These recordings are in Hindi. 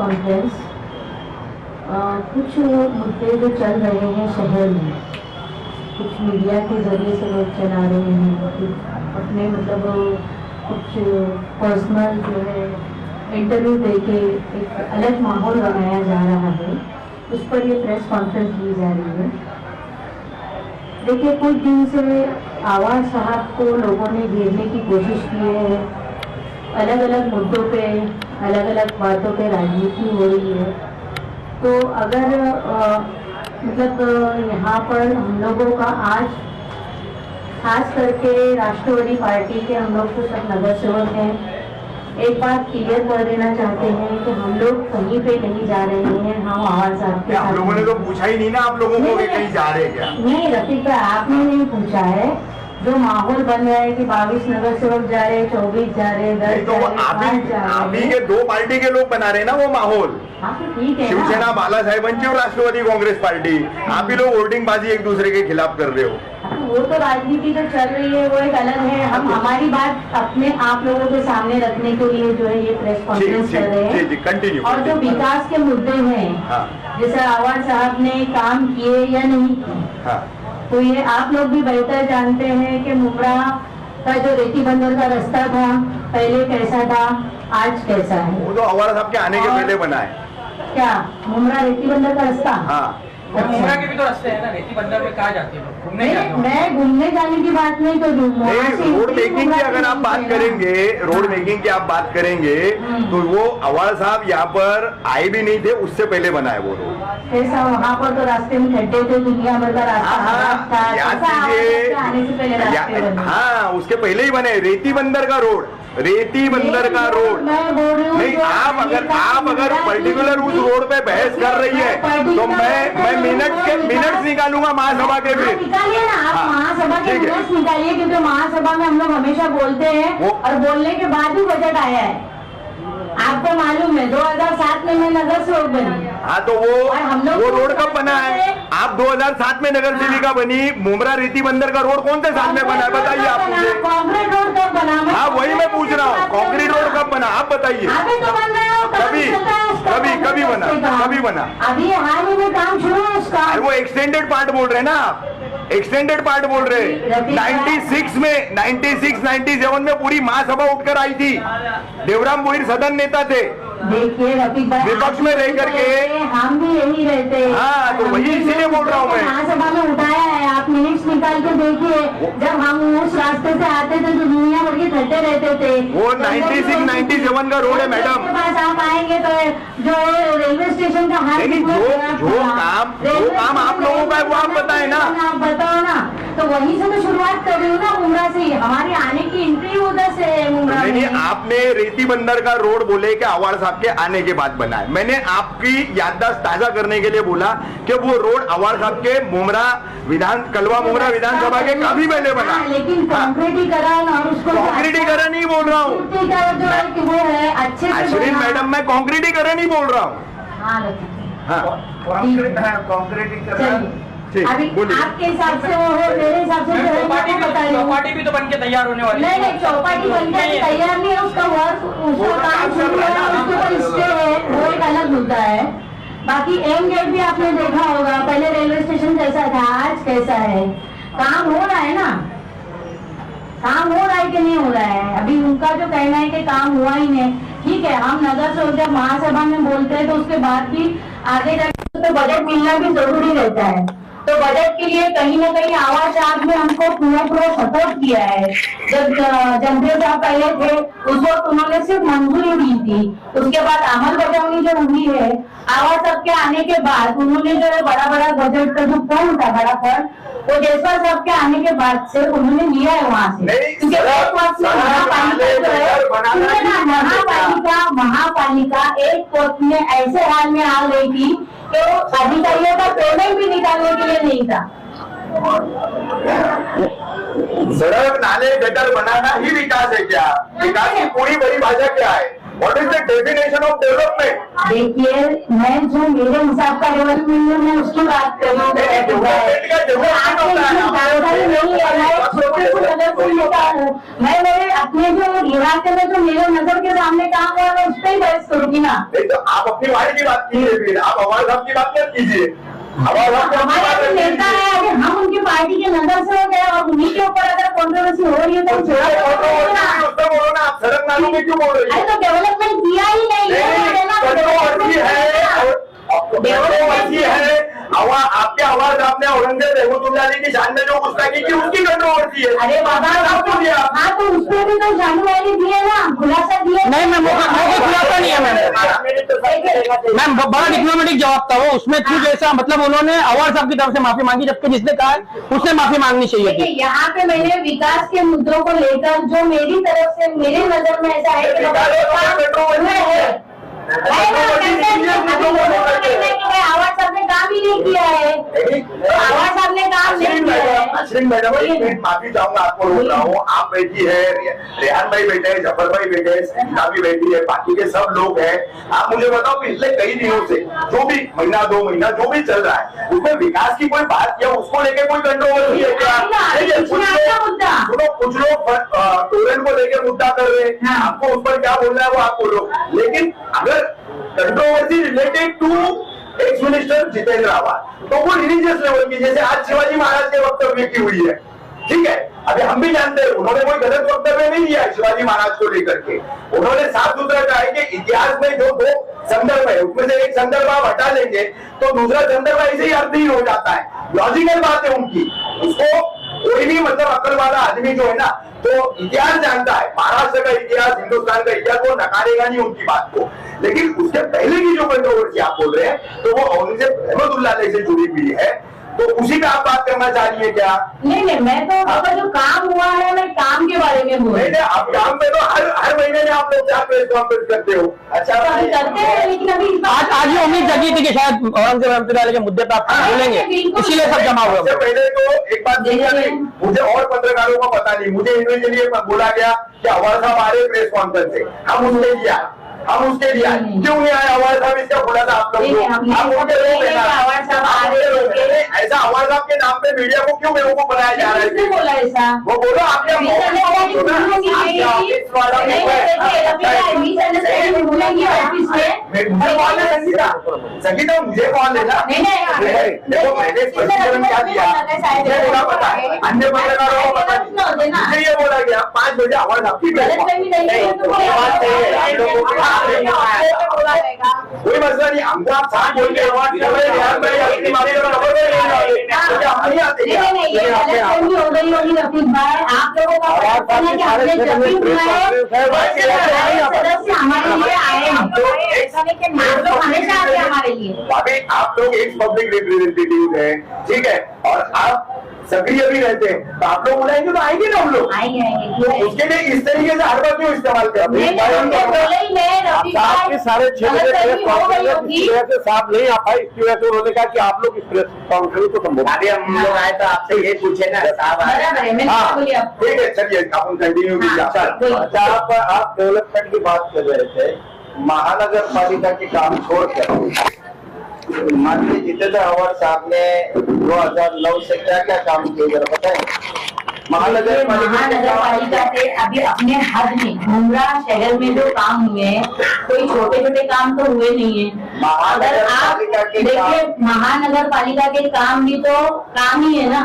कॉन्फ्रेंस। कुछ मुद्दे जो चल रहे हैं शहर में, कुछ मीडिया के जरिए से लोग चला रहे हैं, कुछ अपने मतलब कुछ पर्सनल जो है इंटरव्यू देके एक अलग माहौल बनाया जा रहा है, उस पर ये प्रेस कॉन्फ्रेंस की जा रही है। देखिए, कुछ दिन से आवाज साहब को लोगों ने घेरने की कोशिश की है, अलग अलग मुद्दों पे अलग अलग बातों पे राजनीति हो रही है। तो अगर मतलब यहाँ पर हम लोगों का आज खास करके राष्ट्रवादी पार्टी के हम लोग तो सब नगर सेवक हैं, एक बात क्लियर कर देना चाहते हैं कि हम लोग कहीं पे नहीं जा रहे हैं। हम आवाज साहब के आप लोगों ने तो पूछा ही नहीं ना आप लोगों को कहीं जा रहे हैं क्या? नहीं रफीक भाई, आपने नहीं पूछा है। जो माहौल बन रहा है कि 22 नगर सेवक जा रहे, 24 जा रहे, 10 तो आप ही के दो पार्टी के लोग बना रहे ना वो माहौल। ठीक है, शिवसेना बालासाहेबांची और राष्ट्रवादी कांग्रेस पार्टी, आप ही लोग वोटिंग बाजी एक दूसरे के खिलाफ कर रहे हो। वो तो राजनीति जो चल रही है वो एक अलग है। हम हमारी बात अपने आप लोगों के सामने रखने के लिए जो है ये प्रेस कॉन्फ्रेंस कर रहे हैं। कंटिन्यू। और जो विकास के मुद्दे हैं, जैसे आवाज साहब ने काम किए या नहीं किए, तो ये आप लोग भी बेहतर जानते हैं कि मुमरा का जो रेती बंदर का रास्ता था पहले कैसा था, आज कैसा है। वो तो आवाज साहब के आने के पहले बना है। क्या मुमरा रेती बंदर का रास्ता? हाँ, मुमरा के भी तो रास्ते है ना, रेती बंदर में कहाँ जाती है घूमने जाते हो? मैं घूमने जाने की बात नहीं कर रही। रोड मेकिंग की अगर आप बात करेंगे, रोड मेकिंग की आप बात करेंगे तो वो अवाल साहब यहाँ पर आए भी नहीं थे, उससे पहले बना है वो रोड। ऐसा वहाँ पर तो रास्ते में खड्डे थे, दुनिया भर का रास्ता था। हाँ, उसके पहले ही बने रेती बंदर का रोड, रेती बंदर का रोड। नहीं, आप अगर पर्टिकुलर उस रोड पे बहस कर रही है तो मैं मिनट्स निकालूंगा महासभा के भी। निकालिए ना आप, महासभा के मिनट्स निकालिए, क्योंकि महासभा में हम लोग हमेशा बोलते हैं और बोलने के बाद ही बजट आया है। आपको मालूम है 2007 में मैं नगर सेवक बनी। हाँ, तो वो रोड कब बना है? आप 2007 में नगर सेविका बनी, मुमरा रेती बंदर का रोड कौन से साल में बना है बताइए आप मुझे। कंक्रीट रोड कब बना? हाँ, वही मैं पूछ रहा हूँ, कंक्रीट रोड कब बना आप बताइए। कभी बना? अभी हाल ही में काम शुरू है उसका। वो एक्सटेंडेड पार्ट बोल रहे हैं ना आप, एक्सटेंडेड पार्ट बोल रहे हैं। 96 में 97 में पूरी महासभा उठकर आई थी, देवराम भोईर सदन नेता थे। देखिए रफीक भाई, विपक्ष में रह करके हम भी यही रहते हैं। हाँ, तो वही इसीलिए बोल रहा हूँ मैं। महासभा में उठाया है, आप मिनट्स निकाल के देखिए। जब हम उस रास्ते से आते थे तो दुनिया भर के खड्डे रहते थे। वो 96 97 का रोड है मैडम। पास आप आएंगे तो जो रेलवे स्टेशन का हाल, जो काम आप लोगों का है वो आप बताए ना। आप बताओ ना, तो वहीं से तो शुरुआत कर रही हूँ ना, मुमरा से। हमारे आने की एंट्री उधर से है मुमरा में। आपने रेती बंदर का रोड बोले कि आवाज साहब के आने के बाद बना है। मैंने आपकी याददाश्त ताजा करने के लिए बोला कि वो रोड आवाज साहब के कलवा मुमरा विधानसभा के काफी पहले बना। लेकिन कांक्रीटीकरण और उसको कांक्रीटीकरण ही बोल रहा हूँ वो है अच्छे से। अश्विन मैडम, मैं कांक्रीटीकरण ही बोल रहा हूँ। अभी आपके हिसाब से वो है, मेरे हिसाब से चौपाटी भी तो बन के तैयार होने वाली है। नहीं, चौपाटी बन के तैयार नहीं है, उसका वर्क, उसका काम शुरू है, उसके ऊपर स्टे है, वो एक अलग मुद्दा है। बाकी एम गेट भी आपने देखा होगा, पहले रेलवे स्टेशन कैसा था, आज कैसा है। काम हो रहा है ना, काम हो रहा है कि नहीं हो रहा है? अभी उनका जो कहना है कि काम हुआ ही नहीं। ठीक है, हम नगर से जब महासभा में बोलते हैं तो उसके बाद भी आगे जाकर तो बजट मिलना भी जरूरी रहता है। तो बजट के लिए कहीं ना कहीं आवाज साहब ने हमको पूरा सपोर्ट किया है। जब जमशेद साहब पहले थे उस वक्त उन्होंने सिर्फ मंजूरी दी थी, उसके बाद अमल बजावनी जो हुई है आवाज साहब के आने के बाद, उन्होंने जो है बड़ा बजट का जो फंड था, बड़ा फंड, वो जयसवाल साहब के आने के बाद से उन्होंने लिया है वहाँ से। क्योंकि एक वक्त में महापालिका एक वक्त में ऐसे हाल में आ गई थी कि वो अधिकारियों का पेमेंट भी निकालने के लिए नहीं था। सड़क नाले गटर बनाना ही विकास है क्या? विकास की पूरी परिभाषा क्या है? What is the definition of development? देखिए, मैं जो मेरे हिसाब का डेवलपमेंट है मैं उसकी बात कर रही हूँ। छोटे से नगर कोई लेता हूँ। मैं मेरे अपने जो इलाके में जो मेरे नजर के सामने काम हुआ मैं उस पर ही बहस करूंगी ना। नहीं तो आप अपनी वार्ड की बात कीजिए, फिर आप आवाज साहब की बात मत कीजिए। हमारे नेता है, अगर हम उनकी पार्टी के नजर से हो गए और उन्हीं के ऊपर अगर कॉन्ट्रोवर्सी हो रही है तो बोलो ना, आप सड़क नालों में क्यों बोल रही है? तो डेवलपमेंट किया ही नहीं है। आपके आवाज आपने औरंगजेब रहमतुल्लाह अलैह की शान में जो गुस्ताखी की उसकी कंट्रोवर्सी है। अरे बाबा हाँ तो उस पर भी तो जानू वाली दिए ना, खुलासा दिए। नहीं मैम, खुलासा नहीं है मैम, बड़ा डिप्लोमेटिक जवाब था वो। उसमें थी जैसा मतलब उन्होंने अवार्ड साहब की तरफ से माफी मांगी, जबकि जिसने कहा उसने माफी मांगनी चाहिए थी। यहाँ पे मैंने विकास के मुद्दों को लेकर जो मेरी तरफ से मेरे नजर में ऐसा है कि आवाज साहब ने काम ही नहीं किया है, आवाज साहब ने काम नहीं किया है। अश्विन मैडम माफी चाहूंगा, आपको रोक रहा हूँ। आप बैठी है, रेहान भाई बैठे हैं, जफर भाई बैठे हैं, संगीता भी बैठी है, बाकी के सब लोग हैं। आप मुझे बताओ पिछले कई दिनों से जो भी महीना 2 महीना जो भी चल रहा है उसमें विकास की कोई बात किया, उसको लेके कोई कंट्रोवर्सी है क्या? कुछ लोग टोरेंट को लेके मुद्दा कर रहे हैं, आपको उस पर क्या बोलना है वो आप बोलो। लेकिन अगर controversy related to ex minister Jitendra Awhad तो वो रिलीजियस लेवल की, जैसे आज शिवाजी महाराज के वक्तव्य की हुई है, ठीक है। अभी हम भी जानते हैं उन्होंने कोई गलत वक्तव्य नहीं दिया शिवाजी महाराज को लेकर के। उन्होंने साफ सुथरा कहा है कि इतिहास में जो 2 संदर्भ है उसमें से एक संदर्भ आप हटा लेंगे तो दूसरा संदर्भ ऐसे ही अर्थहीन हो जाता है। लॉजिकल बात है उनकी, उसको कोई भी मतलब अक्ल वाला आदमी जो है ना तो इतिहास जानता है, महाराष्ट्र का इतिहास, हिंदुस्तान का इतिहास, वो नकारेगा नहीं उनकी बात को। लेकिन उसके पहले की जो कंट्रोवर्सी आप बोल रहे हैं तो वो औरंगजेब रहमतुल्लाह अलैह से जुड़ी हुई है, तो उसी पे आप बात करना चाह रही है क्या? नहीं मैं तो जो काम हुआ है मैं काम के बारे में बोल रही हूँ। आप काम पे तो हर महीने में आप लोग 4 प्रेस कॉन्फ्रेंस करते हो। अच्छा करते हैं, लेकिन अभी आज ये उम्मीद जगी थी कि शायद औरंगजेब रहमतुल्लाह अलैह के मुद्दे पर आप बोलेंगे, इसीलिए सब जमा हुआ। सबसे पहले तो एक बात मुझे और पत्रकारों को पता नहीं, मुझे इन्वेंटली बोला गया कि अवार्ड साहब आ रहे प्रेस कॉन्फ्रेंस से, हम उसने दिया, हम उसके लिए क्यों नहीं आए? अवार्ड साहब इसका बोला था आप लोग ऐसा अवार्ड साहब के नाम पे मीडिया को क्यों बेवकूफ बनाया जा रहा है? बोला ऐसा वो बोलो आपने संगीता मुझे कॉल लेना, देखो मैंने स्पष्टीकरण क्या दिया मुझे पता है, अन्य पत्रकारों को पता नहीं, मुझे ये बोला गया 5 बजे अवार्ड आपकी कोई मसला नहीं, हमको आप साथ बोल के आप लोगों हमारे लिए अभी आप लोग एक पब्लिक रिप्रेजेंटेटिव है, ठीक है, और आप सक्रिय भी रहते हैं तो आप लोग बुलाएंगे तो आएंगे ना हम लोग, आएंगे। उसके लिए इस तरीके से हर बार क्यों इस्तेमाल करते हैं? आपके सारे क्षेत्र से साफ नहीं आ पाई, इसकी वजह से उन्होंने कहा कि आप लोग इस प्रेस कॉन्फ्रेंस को संबोधित। अभी हम लोग आए तो आपसे ये पूछे ना साहब, ठीक है चलिए आप कंटिन्यू कीजिए। अच्छा आप डेवलपमेंट की बात कर रहे थे, महानगर पालिका के काम छोड़कर माननीय जितेंद्र आवाज साहब ने 2009 से क्या क्या काम किए जरा बताएं। महानगर पालिका के अभी अपने हद में घुमरा शहर में जो काम हुए हैं कोई छोटे छोटे काम तो हुए नहीं है। अगर आप देखिए महानगर पालिका के काम भी तो काम ही है ना,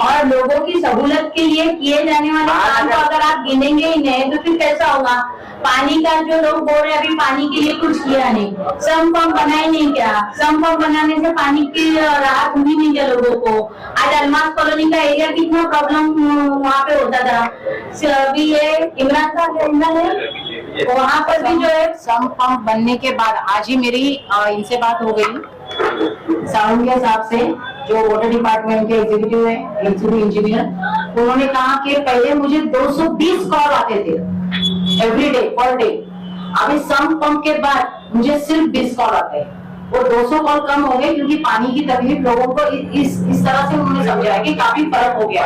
और लोगों की सहूलत के लिए किए जाने वाले काम को अगर आप गिनेंगे ही नहीं तो फिर कैसा होगा? पानी का जो लोग बोल रहे हैं अभी पानी के लिए कुछ किया नहीं, सम पंप बनाए नहीं क्या? सम पंप बनाने से पानी की राहत हुई नहीं क्या लोगों को? आज अलमास कॉलोनी का एरिया कितना प्रॉब्लम वहाँ पे होता था, अभी ये इमरान खान है वहाँ पर भी जो है सम पंप बनने के बाद आज ही मेरी इनसे बात हो गई साउंड के साहब से जो वाटर डिपार्टमेंट के एग्जीक्यूटिव है, एग्जीक्यूटिव इंजीनियर, उन्होंने कहा कि पहले मुझे 220 कॉल आते थे एवरी डे पर डे, अभी सम पंप के बाद मुझे सिर्फ 20 कॉल आते हैं। वो 200 कॉल कम हो गए क्योंकि पानी की तकलीफ लोगों को इस तरह से उन्होंने समझा है कि काफी फर्क हो गया।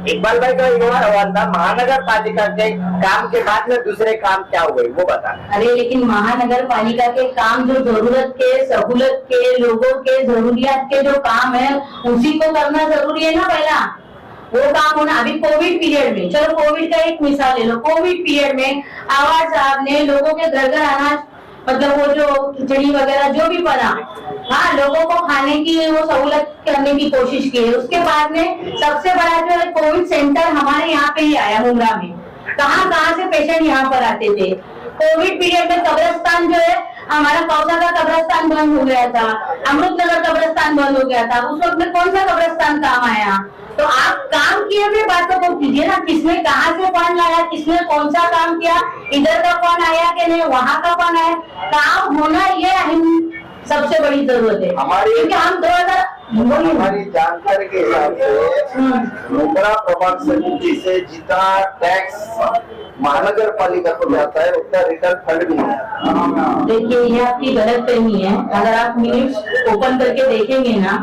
इकबाल भाई का ये सवाल था, महानगर पालिका के काम के बाद में दूसरे काम क्या हुए वो बता। अरे लेकिन महानगर पालिका के काम जो जरूरत के, सहूलत के, लोगों के जरूरियात के जो काम है उसी को करना जरूरी है ना। पहला वो काम होना। अभी कोविड पीरियड में, चलो कोविड का एक मिसाल ले लो, कोविड पीरियड में आवाज साहब ने लोगों के घर घर अनाज, मतलब वो जो खिचड़ी वगैरह जो भी बना, हाँ, लोगों को खाने की वो सहूलत करने की कोशिश की है। उसके बाद में सबसे बड़ा जो है कोविड सेंटर हमारे यहाँ पे ही आया मुंब्रा में। कहाँ से पेशेंट यहाँ पर आते थे। कोविड पीरियड में कब्रिस्तान जो है हमारा कौसा का कब्रिस्तान बंद हो गया था, अमृतनगर कब्रिस्तान बंद हो गया था। उस वक्त में कौन सा कब्रिस्तान काम आया? तो आप काम किए हुए बातों को कीजिए ना, किसने कहाँ से फंड लाया, किसने कौन सा काम किया, इधर का कौन आया कि नहीं, वहाँ का कौन आया, काम होना ये अहम सबसे बड़ी जरूरत है। क्योंकि हम 2000 हमारी जानकारी के हिसाब से मुंब्रा प्रभाग समिति से जितना टैक्स महानगर पालिका को जाता है उतना रिटर्न फंड नहीं है। देखिए, ये आपकी गलत फहमी है। अगर आप मिनट्स ओपन करके देखेंगे ना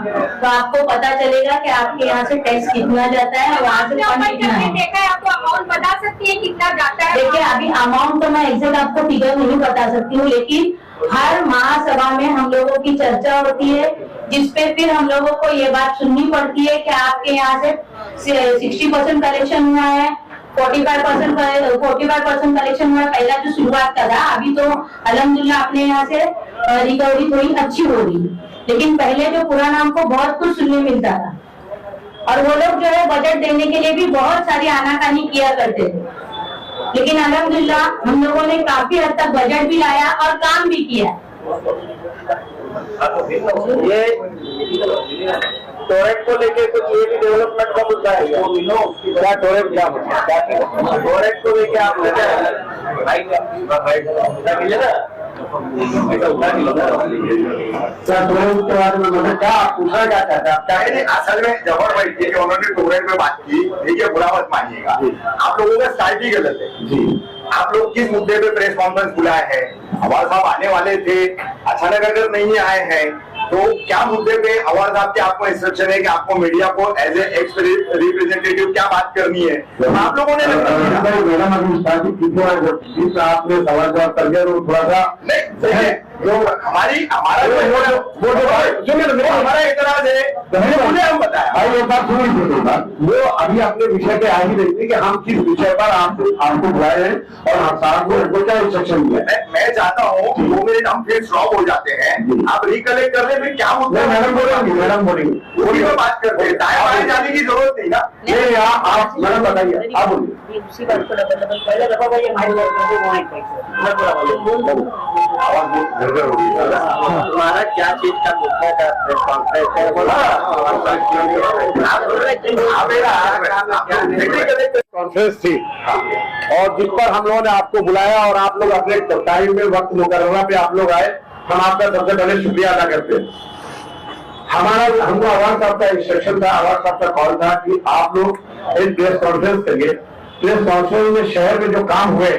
तो आपको पता चलेगा कि आपके यहाँ से टैक्स कितना जाता है और वहाँ से फंड कितना है। देखा है, आपको अमाउंट बता सकती है कितना जाता है? देखिए, अभी अमाउंट तो मैं एग्जैक्ट आपको फिगर नहीं बता सकती हूँ, लेकिन हर महासभा में हम लोगों की चर्चा होती है, जिसपे फिर हम लोगों को ये बात सुननी पड़ती है कि आपके यहाँ से 60% कलेक्शन हुआ है, 45% कलेक्शन हुआ है। पहला जो शुरुआत का था, अभी तो अल्हम्दुलिल्लाह अपने यहाँ से रिकवरी थोड़ी अच्छी हो रही है, लेकिन पहले जो पुराना हमको बहुत कुछ सुनने मिलता था और वो लोग जो है बजट देने के लिए भी बहुत सारी आनाकानी किया करते थे। लेकिन अल्हम्दुलिल्लाह हम लोगों ने काफी हद तक बजट भी लाया और काम भी किया। ये टोरेंट को लेके कुछ ये भी डेवलपमेंट का मुद्दा है क्या? टोरेंट क्या टोरेंट को लेके आपने असल में जबर भाई जी उन्होंने टोरेंट में बात की, देखिए बुरा मत मानिएगा, आप लोगों का स्टाइल ही गलत है जी। आप लोग किस मुद्दे पे प्रेस कॉन्फ्रेंस बुलाए हैं? अवार साहब आने वाले थे, अचानक अगर नहीं आए हैं तो क्या मुद्दे पे अवार साहब के आपको इंस्ट्रक्शन है कि आपको मीडिया को एज ए एक्स रिप्रेजेंटेटिव क्या बात करनी है? तो आप लोगों ने मैडम अभी आपने सवाल जवाब कर दिया, थोड़ा सा जो हमारा इतराज है मुझे हम बताया भाई, एक बात सुनिए, वो अभी अपने विषय पे आ ही रही थी कि हम किस विषय पर आपको बुलाए हैं और साहब को क्या इंस्ट्रक्शन दिया है। मैं चाहता हूँ 2 मिनट हम फिर स्टॉप हो जाते हैं, आप रिकलेक्ट कर ले, फिर क्या मुद्दा? मैडम बोलेंगे पूरी में बात करते हैं, दाएं बाएं जाने की जरूरत नहीं ना। नहीं, आप मैडम बताइए, आप बोलिए। उसी बात को डबल पहले दफा भाई हमारे तुम्हारा क्या चीज का मुद्दा का प्रेस कॉन्फ्रेंस कॉन्फ्रेंस थी और जिस पर हम लोगों ने आपको बुलाया और आप लोग अपने टाइम में वक्त मुकर्ररा पे आप लोग आए, हम आपका सबसे पहले शुक्रिया अदा करते हैं। हमको आवाज साहब का इंस्ट्रक्शन था, आवाज साहब का कॉल था कि आप लोग एक प्रेस कॉन्फ्रेंस करिए। प्रेस कॉन्फ्रेंस में शहर में जो काम हुए,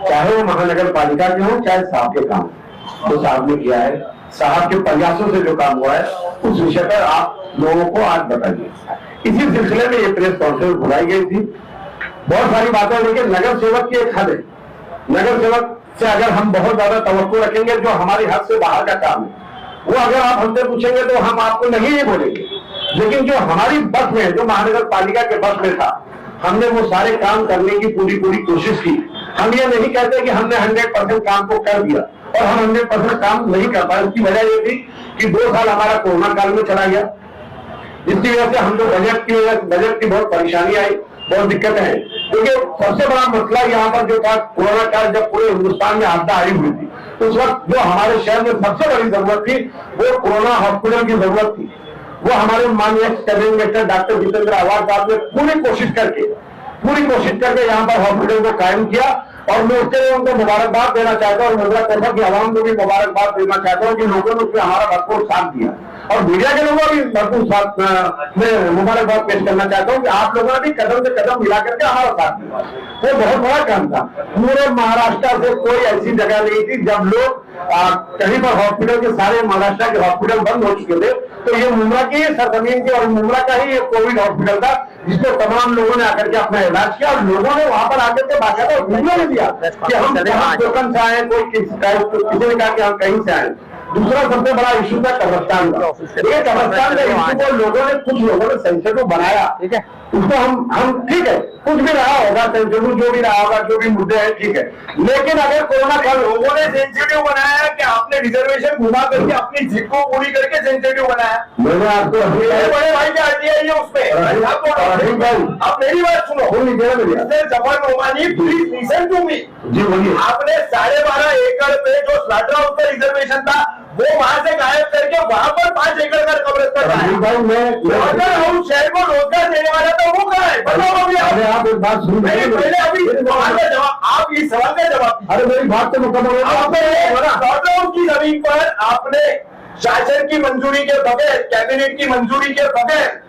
चाहे वो महानगर पालिका के हो चाहे साहब के काम, तो साहब ने किया है, साहब के प्रयासों से जो काम हुआ है उस विषय पर आप लोगों को आज बताइए। इसी सिलसिले में ये प्रेस कॉन्फ्रेंस बुलाई गई थी। बहुत सारी बातें, लेकिन नगर सेवक की एक हद है। नगर सेवक से अगर हम बहुत ज्यादा तवक्को रखेंगे, जो हमारी हद से बाहर का काम है, वो अगर आप हमसे पूछेंगे तो हम आपको नहीं बोलेंगे। लेकिन जो हमारी बस में, जो महानगर पालिका के बस में था, हमने वो सारे काम करने की पूरी कोशिश की। हम ये नहीं कहते कि हमने 100% काम को कर दिया और हम 100% काम नहीं कर पाए। उसकी वजह ये थी कि 2 साल हमारा कोरोना काल में चला गया, जिसकी वजह से हमको बजट की बहुत परेशानी आई, बहुत दिक्कतें हैं। क्योंकि सबसे बड़ा मसला यहाँ पर जो था, कोरोना काल जब पूरे हिंदुस्तान में आपदा आई हुई थी, उस वक्त जो हमारे शहर में सबसे बड़ी जरूरत थी वो कोरोना हॉस्पिटल की जरूरत थी। वो हमारे माननीय कैबिनेट मिनिस्टर डॉक्टर जितेंद्र आवाज साहब ने पूरी कोशिश करके यहाँ पर हॉस्पिटल को कायम किया और मैं उसके लिए उनको मुबारकबाद देना चाहता हूँ और मुद्रा कोषा की आवाम को भी मुबारकबाद देना चाहता हूँ कि लोगों ने उसमें हमारा भरपूर साथ दिया और मीडिया के लोगों को भी भरपूर साथ में मुबारकबाद पेश करना चाहता हूँ कि आप लोगों ने भी कदम से कदम मिला करके हमारा साथ दिया। वो बहुत बड़ा काम था। पूरे महाराष्ट्र से कोई ऐसी जगह नहीं थी जब लोग कहीं पर हॉस्पिटल के, सारे महाराष्ट्र के हॉस्पिटल बंद हो चुके थे, तो ये मुंब्रा की सरजमीन की और मुंब्रा का ही एक कोविड हॉस्पिटल था जिसमें तमाम लोगों ने आकर के अपना इलाज किया और लोगों ने वहां पर आकर के बाकायदा घूमने दिया कि हम टोकन से आए, कोई किसी ने कहा कि हम कहीं से आए। दूसरा सबसे बड़ा इशू था कब्रिस्तान का। ये कब्रिस्तान का इशू को लोगों ने, कुछ लोगों ने सेंसिटिव बनाया, ठीक है, उसको हम ठीक है, कुछ भी रहा होगा सेंसिटिव, जो भी रहा होगा, जो भी मुद्दे हैं, ठीक है, लेकिन अगर कोरोना काल लोगों ने सेंसिटिव बनाया कि आपने रिजर्वेशन घुमा करके अपनी जिद को पूरी करके सेंसिटिव बनाया। मैंने आपको मेरे बड़े भाई का आइडिया है उसमें। आप मेरी बात सुनो, Zafar Nomani, please listen to me. जी बोलिए। आपने 12.5 एकड़ पे जो स्लॉटर हाउस का रिजर्वेशन था वो वहां से गायब करके वहां पर 5 एकड़ का कब्रिस्तान भाई स्लॉटर हाउस शहर को रोजगार देने वाला तो वो कहाँ है? बताओ अभी आप एक बात सुन, पहले अभी सवाल का जवाब, आप इस सवाल का जवाब। अरे मेरी बात तो मुकम्मल आपने स्लॉटर हाउस की जमीन पर आपने शासन की मंजूरी के बगैर, कैबिनेट की मंजूरी के बगैर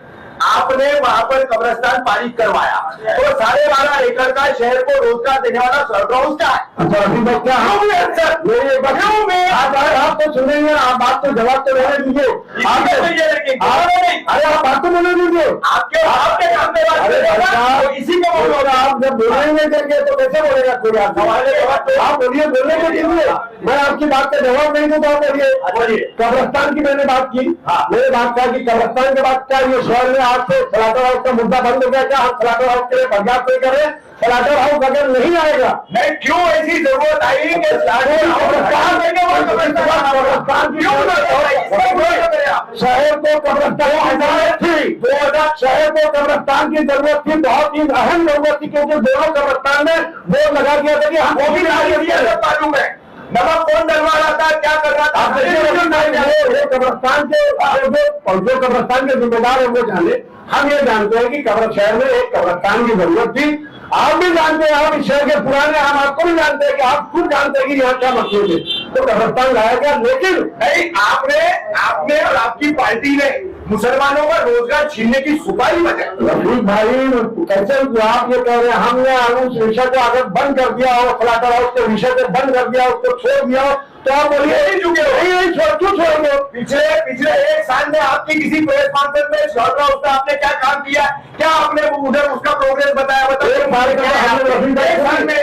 आपने वहां पर कब्रिस्तान पारित करवाया, तो 12.5 एकड़ का शहर को रोजगार देने वाला स्लॉटर हाउस का है। अच्छा अभी मैं क्या आप तो सुनेंगे, आप बात तो जवाब तो लेने दीजिए। अरे आप बात तो बोलने दीजिए। आपके काम पे बात अरे इसी को बोलो। आप जब बोलेंगे करके तो कैसे बोलेगा कोई? आप बोलिए, बोलने के दीजिए। मैं आपकी बात का जवाब नहीं दूंगा। बोलिए। कब्रिस्तान की मैंने बात की, मैंने बात कहा कि कब्रिस्तान के बाद क्या ये शहर में आज से स्लॉटर हाउस का मुद्दा बंद हो गया? क्या हम स्लॉटर हाउस के लिए बर्दाश्त नहीं करें? स्लॉटर हाउस अगर नहीं आएगा, मैं क्यों ऐसी जरूरत आई कि स्लॉटर शहर को कब्रिस्तान थी, शहर को कब्रिस्तान की जरूरत थी, बहुत ही अहम जरूरत थी, क्योंकि दोनों कब्रिस्तान में बोर्ड लगा दिया था कि हम वो भी मालूम है नमक कौन डलवा रहा था, क्या कर रहा था। कब्रिस्तान के जो कब्रिस्तान के जिम्मेदार है वो जाने। हम ये जानते हैं कि शहर में एक कब्रिस्तान की जरूरत थी। आप भी जानते हैं, आप इस शहर के पुराने, हम आपको भी जानते हैं कि आप खुद जानते हैं कि यहाँ क्या मकसद है, तो कब्रिस्तान लाया गया। लेकिन नहीं, आपने और आपकी पार्टी ने मुसलमानों का रोजगार छीनने की सुपारी बजाई। रफीक भाई कैसे आप ये कह रहे हैं, हमने उस विषय को अगर बंद कर दिया हो, स्लॉटर हाउस के विषय को बंद कर दिया, उसको छोड़ दिया हो, तो आप बोलिए नहीं चुके हो। नहीं क्यों छोड़ेंगे? पिछले 1 साल में आपकी किसी प्रेस कॉन्फ्रेंस में स्लॉटर हाउस का आपने क्या काम किया? क्या आपने उधर उसका प्रोग्रेस बताया? बताओ। एक साल में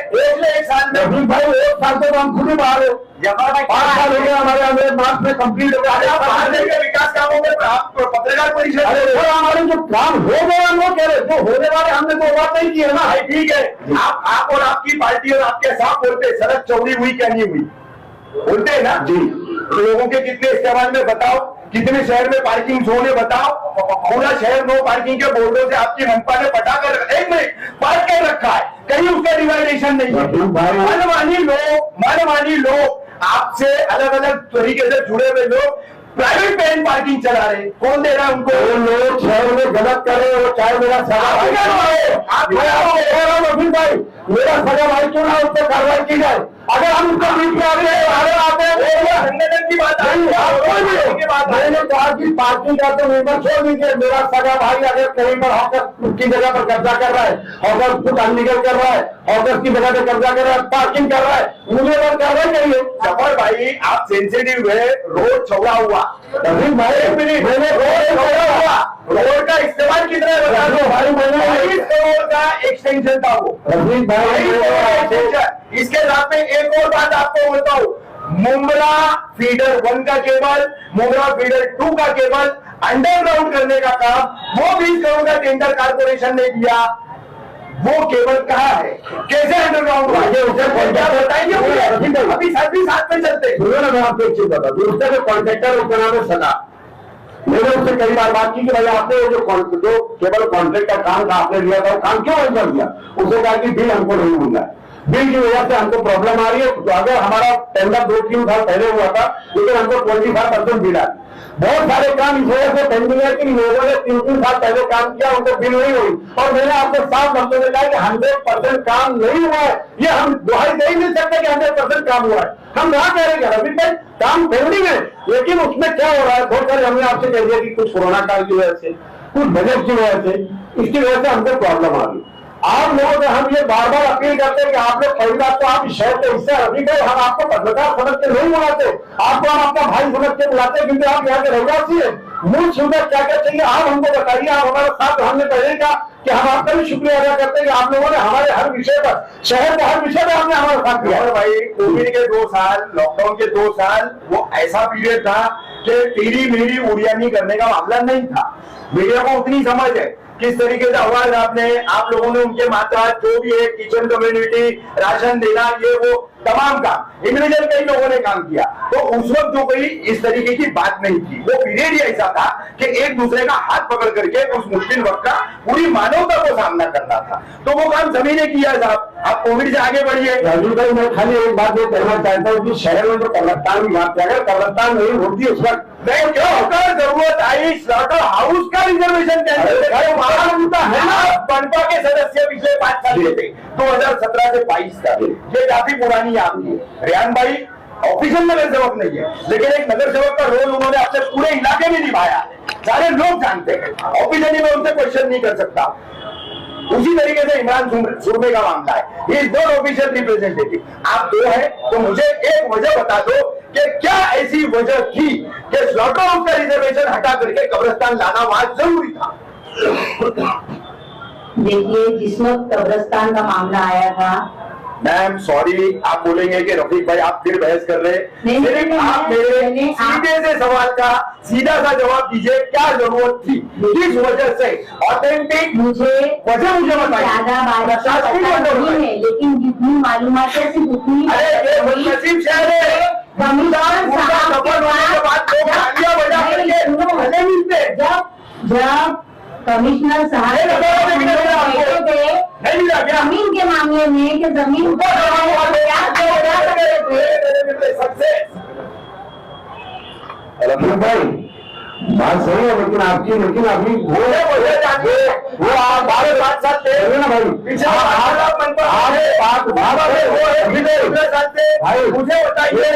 रफीक भाई 1 साल से तो हम खुद ही बाहर हो। 5 साल हो गया हमारे अंदर, मार्च में कंप्लीट हो गया। विकास कामों में पत्रकार परिषद, हमारे जो काम हो गए हम वो कह रहे, जो होने वाले हमने तो बात नहीं की है ना। ठीक है, आप और आपकी पार्टी और आपके साथ बोलते सड़क चौड़ी हुई क्या नहीं हुई, बोलते हैं ना जी। लोगों के कितने इस्तेमाल में बताओ, कितने शहर में पार्किंग जोन है बताओ। पूरा शहर नो पार्किंग के बोर्डों से आपकी मनपा ने पटा कर 1 मिनट पार्क कर रखा है, कहीं उसका डिवाइडेशन नहीं है। मनमानी लोग आपसे अलग अलग तरीके से जुड़े हुए लोग प्राइवेट वैन पार्किंग चला रहे, कौन दे रहा है उनको? वो लोग शहर में गलत करे, वो चाहे मेरा सगा भाई, मेरा सगा भाई क्यों ना उस पर कार्रवाई की जाए। अगर हम उसको बीच में आते संगठन की बात मैंने कहा कि पार्किंग का तो निर्भर छोड़ दीजिए। मेरा सगा भाई अगर कहीं पर हॉकर की जगह पर कब्जा कर रहा है, हॉकर कुछ अनलीगल कर रहा है, हॉकर की जगह पर कब्जा कर रहा है, पार्किंग कर रहा है, मुझे बस कार्रवाई करिए। जफर भाई आप सेंसिटिव है, रोड चौड़ा हुआ। रफीक भाई 1 मिनट, मैंने रोड चौड़ा हुआ, रोड का इस्तेमाल कितना है बता दो भाई। मैंने 22 करोड़ का एक्सटेंशन था वो। रफीक भाई इसके साथ में एक और बात आपको बोलता हूँ, मुंब्रा फीडर 1 का केबल, मुंब्रा फीडर 2 का केबल अंडरग्राउंड करने का काम वो 20 करोड़ का टेंडर कारपोरेशन ने दिया। वो केबल कहाँ है, कैसे अंडरग्राउंड हुआ, ये बताइए मुझे। अभी साथ में चलते। मैं आपको एक चीज बता दूं, उसका जो कॉन्ट्रेक्टर उसका नाम है सदा। मैंने उससे कई बार बात की कि भाई आपने जो केबल कॉन्ट्रैक्ट का काम था आपने लिया था, काम क्यों बंद कर दिया? उसने कहा कि बिल हमको नहीं मिल रहा है, बिल की वजह से हमको प्रॉब्लम आ रही है। तो अगर हमारा टेंडर 2-3 साल पहले हुआ था, लेकिन हमको 25% बिल आ, बहुत सारे काम इस वजह से पेंडिंग है कि लोगों ने 3-3 साल पहले काम किया, उनको बिल नहीं हुई। और मैंने आपको साफ शब्दों में कहा कि 100% काम नहीं हुआ है। ये हम दुहाई दे ही नहीं सकते कि 100% काम हुआ है। हम ना कह रहे हैं रफीक भाई काम पेंडिंग है, लेकिन उसमें क्या हो रहा है, बहुत सारे हमने आपसे कह दिया कि कुछ कोरोना काल की वजह से, कुछ बजट की वजह से, इसकी वजह से हमको प्रॉब्लम आ गई। आप लोगों से हम ये बार बार अपील करते हैं कि आप लोग पहली बात तो आप इस शहर के हिस्सा रफीक भाई, हम आपको पत्रकार समझ के नहीं बुलाते, आपको हम अपना भाई समझ के बुलाते हैं, क्योंकि आप यहाँ के रहवासी है। मूल सुविधा क्या क्या चाहिए आप हमको बताइए। आप हमारे साथ, हमने पहले कहा कि हम आपका भी शुक्रिया अदा करते हैं कि आप लोगों ने हमारे हर विषय पर, शहर के हर विषय पर आपने हमारा साथ दिया। और भाई कोविड के 2 साल, लॉकडाउन के 2 साल, वो ऐसा पीरियड था कि टीढ़ी मेढ़ी उड़ियानी करने का मामला नहीं था। मीडिया को उतनी समझ है किस तरीके से आवाज आप लोगों ने उनके माता जो भी है, किचन कम्युनिटी, राशन देना, ये वो तमाम काम इंडिविजुअल कई लोगों ने काम किया। तो उस वक्त जो कोई इस तरीके की बात नहीं थी, वो पीरियड ही ऐसा था कि एक दूसरे का हाथ पकड़ करके उस मुश्किल वक्त का पूरी मानवता को सामना करना था। तो वो काम सभी ने किया साहब। आप कोविड से आगे बढ़िए। राजीव भाई, मैं खाली एक बात ये कहना चाहता हूँ कि शहर में जो कब्रिस्तान की बात अगर कब्रिस्तान नहीं होती उस वक्त नहीं, क्यों होकर जरूरत आई स्लॉटर हाउस का रिजर्वेशन कैंसिल है ना। बनपा के सदस्य पिछले 5 साल के थे, 2017 से 22 तक, ये काफी पुरानी याद थी। रेहान भाई ऑफिशियल नगर सेवक नहीं है, लेकिन एक नगर सेवक का रोल उन्होंने अपने पूरे इलाके में निभाया है, सारे लोग जानते हैं। ऑफिशियली मैं उनसे क्वेश्चन नहीं कर सकता। उसी तरीके से इमरान सुरमे का मामला है, he is not official representative. आप 2 हैं तो मुझे एक वजह बता दो कि क्या ऐसी वजह थी कि स्लॉटर हाउस का रिजर्वेशन हटा करके कब्रिस्तान लाना वहां जरूरी था। देखिए, जिस वक्त कब्रिस्तान का मामला आया था, मैम सॉरी, आप बोलेंगे कि रफीक भाई आप फिर बहस कर रहे हैं। सिर्फ आप मेरे सीधे से सवाल का सीधा सा जवाब दीजिए, क्या जरूरत थी, किस वजह से? ऑथेंटिक मुझे वजह मुझे बताइए। ज्यादा बात नहीं है, लेकिन जितनी मालूमात है सिर्फ उतनी। अरे ये बदनसीब शहर है, कमिश्नर साहब के जब कमिश्नर साहब जमीन के मामले में कि जमीन भाई बात सही है, लेकिन आपकी अभी वो आप 5 साल ना भाई, मुझे बताइए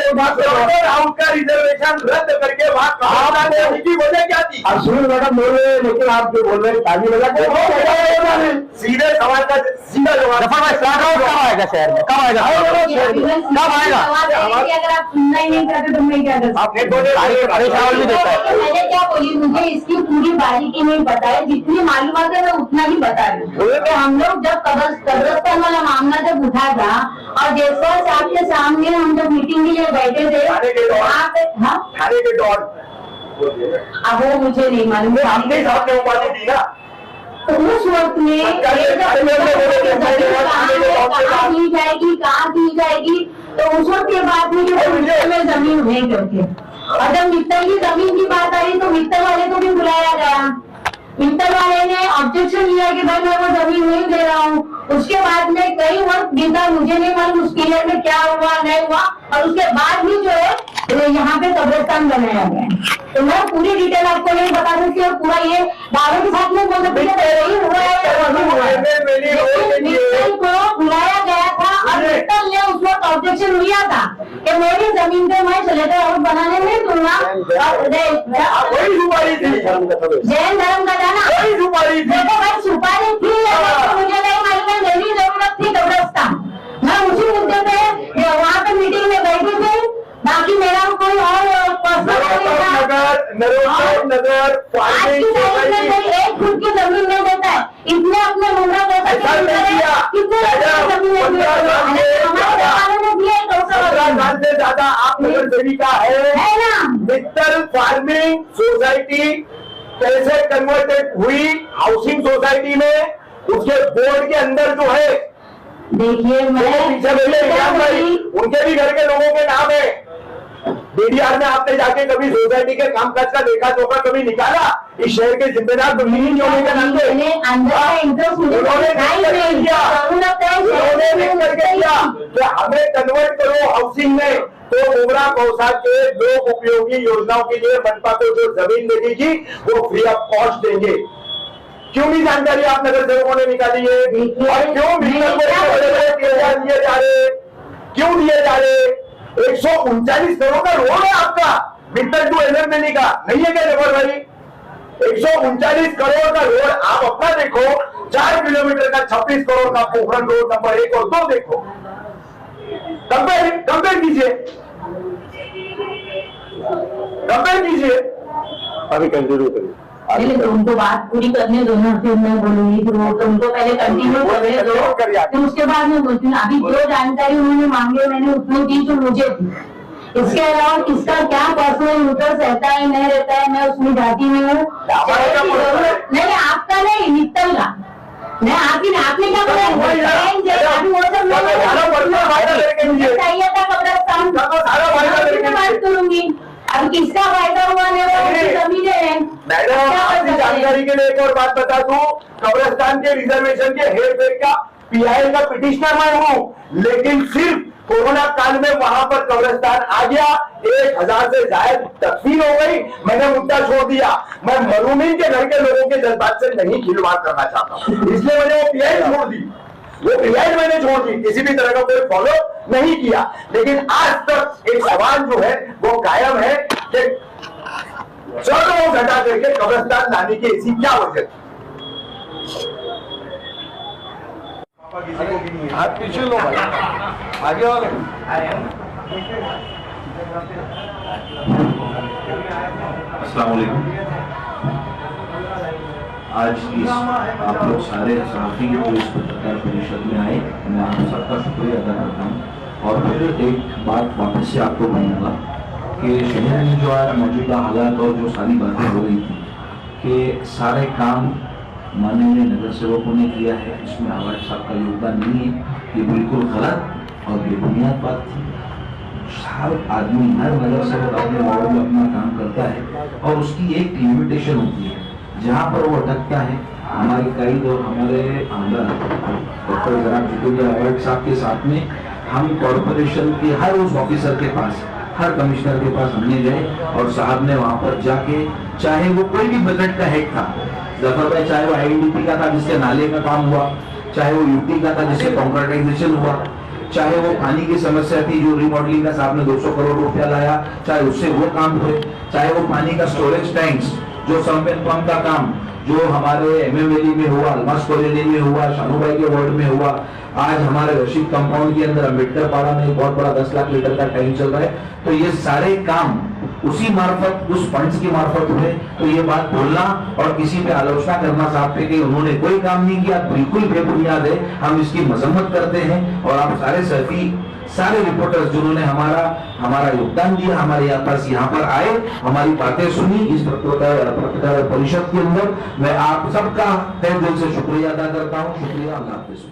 हाउस का रिजर्वेशन रद्द करके वहाँ की वजह क्या थी? अब सुनील मैडम बोल रहे हैं, लेकिन आप जो बोल रहे हैं ताजी वजह सीधे सवाल का सीधा जवाब। कब आएगा शहर में, कब आएगा, कब आएगा? अगर आप सुनना ही नहीं चाहते तो मैं क्या कर आपने चावल भी देता है। मैंने क्या बोली, मुझे इसकी पूरी बारीकी नहीं पता है, जितनी मालूमात है मैं उतना ही बता रही हूँ। तो हम लोग जब कब्रिस्तान वाला मामला जब उठा था और जयसवाल साहब के सामने हम जब मीटिंग के लिए बैठे थे, थाने के दौर अब वो मुझे नहीं मालूम, आपने साहब ने उपाधि दी ना। तो उस वक्त में कहाँ दी जाएगी, कहाँ दी जाएगी, तो उस वक्त ये बात नहीं कि में जमीन नहीं करके। और जब मित्तल की जमीन की बात आई तो मित्तल वाले को भी बुलाया गया। मित्तल वाले ने ऑब्जेक्शन लिया कि भाई मैं वो जमीन नहीं दे रहा हूँ। उसके बाद में कई वक्त बीता, मुझे नहीं मालूम उस पीरियड में क्या हुआ नहीं हुआ, और उसके बाद भी जो है यहाँ पे कब्रिस्तान बनाया गया है। तो मैं पूरी डिटेल आपको नहीं बता सकती और पूरा ये दावे के साथ में बोल सकती है हुआ है। मित्तल को बुलाया गया था और मित्तल ने उस वक्त ऑब्जेक्शन लिया था कि मेरी जमीन पे मैं स्लेटर हाउस बनाने नहीं दूंगा। वही सुपारी थी, जैन धर्म का जाना वही सुपारी थी। देखो भाई, सुपारी थी लेकिन मुझे नहीं मालूम है मेरी जरूरत थी कब्रिस्तान। मैं उसी मुद्दे पे वहाँ पे मीटिंग में बैठी थी, बाकी मेरा कोई और पर्सनल नगर आज की तारीख में एक खुद की जमीन नहीं देता है, इसने अपने मुंडा पैसा से ज्यादा आप नगर सेविका है ना। मित्तल फार्मिंग सोसाइटी कैसे कन्वर्टेड हुई हाउसिंग सोसाइटी में, उसके बोर्ड के अंदर जो है, देखिए पीछे भाई उनके भी घर के लोगों के नाम है। बीडीआर में आपने जाके कभी सोसाइटी के कामकाज का देखा तो कभी निकाला? इस शहर के जिम्मेदार जमीन होने के नाते हमें कन्वर्ट करो हाउसिंग में, तो मोगरा कौसा के लोक उपयोगी योजनाओं के लिए मनपा को जो जमीन मिलेगी वो फ्री ऑफ कॉस्ट देंगे। क्यों नहीं जानकारी आप नगर सेवकों ने निकाली है? और क्यों दिए जा रहे, क्यों दिए जा रहे? 139 करोड़ का रोड है आपका मित्तल टू एलएमएनई का, नहीं है क्या जबर भाई? 139 करोड़ का रोड आप अपना देखो, 4 किलोमीटर का 26 करोड़ का पोखरण रोड नंबर 1 और 2 देखो, कंपेयर कीजिए, कंपेयर कीजिए। अभी कंटिन्यू करिए। नहीं तो उनको बात पूरी करने दो ना, फिर मैं बोलूंगी, फिर वो तो उनको पहले कंटिन्यू करने दो, फिर उसके बाद मैं बोलती हूँ। अभी जो जानकारी उन्होंने मांगे मैंने उतनी दी जो मुझे थी। इसके अलावा किसका क्या पर्सनल इंटरेस्ट रहता है नहीं रहता है मैं उसमें जाती नहीं हूँ। नहीं आपका नहीं, मित्तल का नहीं, आपने क्या बोला चाहिए था कब्रिस्तान, बात करूंगी। अब किसका फायदा हुआ नहीं जमीने हैं। मैडम जानकारी के लिए एक और बात बता दूं, कब्रिस्तान के रिजर्वेशन के हेर फेर का पीआई का पिटिशनर मैं हूँ, लेकिन सिर्फ कोरोना काल में वहां पर कब्रिस्तान आ गया, 1000 से ज्यादा तकसीम हो गई, मैंने मुद्दा छोड़ दिया। मैं मरूमीन के घर के लोगों के जज्बात से नहीं खिलवाड़ करना चाहता हूं, इसलिए मैंने वो पीआई छोड़ दी, वो पीआई मैंने छोड़ दी, किसी भी तरह का कोई फॉलो नहीं किया। लेकिन आज तक एक सवाल जो है वो कायम है कि चलो घटा करके कब्रिस्तान लाने की ऐसी क्या वजह थी। हाथ पीछे लो भाई, आगे वाले अस्सलाम वालेकुम। आज इस आप लोग सारे सहाफी जो इस पत्रकार परिषद में आए, मैं आप सबका शुक्रिया अदा करता हूँ। और फिर एक बात वापस से आपको कहूँगा कि शहर में जो है मौजूदा हालात और जो सारी बातें हो रही थी कि सारे काम माननीय नगर सेवकों ने किया है, इसमें आवाज साहब का योगदान नहीं है, ये बिल्कुल गलत और बेबुनियाद बात थी। हर आदमी, हर नगर सेवक अपने वार्ड में अपना काम करता है और उसकी एक लिमिटेशन होती है, जहाँ पर वो अटकता है। हमारे कायद और हमारे आमला डॉक्टर जनाब जितुल्लाह अवार्ड साहब के साथ में हम कॉरपोरेशन के हर उस ऑफिसर के पास, हर कमिश्नर के पास हमने गए और साहब ने वहाँ पर जाके, चाहे वो कोई भी बजट का हेड था, जफर भाई, चाहे वो आईडीपी का था जिसके नाले का काम हुआ, चाहे वो यूपी का था जिससे कॉन्क्रीटाइजेशन हुआ, चाहे वो पानी की समस्या थी जो रिमॉडलिंग का साहब ने 200 करोड़ रुपया लाया, चाहे उससे वो काम हुए, चाहे वो पानी का स्टोरेज टैंक्स, जो संपेन पंप का काम जो हमारे एमएमएलई में हुआ, अलमास कॉलोनी में हुआ, शानूभाई के वार्ड में हुआ, आज हमारे रशीद कंपाउंड के अंदर अम्बेडकर पाड़ा में एक बहुत बड़ा 10 लाख लीटर का टैंक चल रहा है। तो ये सारे काम उसी मार्फत, उस फंड्स की मार्फत हुए। तो ये बात बोलना और किसी पे आलोचना करना साहब पे कि उन्होंने कोई काम नहीं किया, बिल्कुल बेबुनियाद है। हम इसकी मजम्मत करते हैं और आप सारे सैफी, सारे रिपोर्टर्स जिन्होंने हमारा योगदान दिया, हमारे पास यहाँ पर आए, हमारी बातें सुनी इस पत्रकार परिषद के अंदर, मैं आप सबका तहे दिल से शुक्रिया अदा करता हूँ। शुक्रिया, अल्लाह हाफिज़।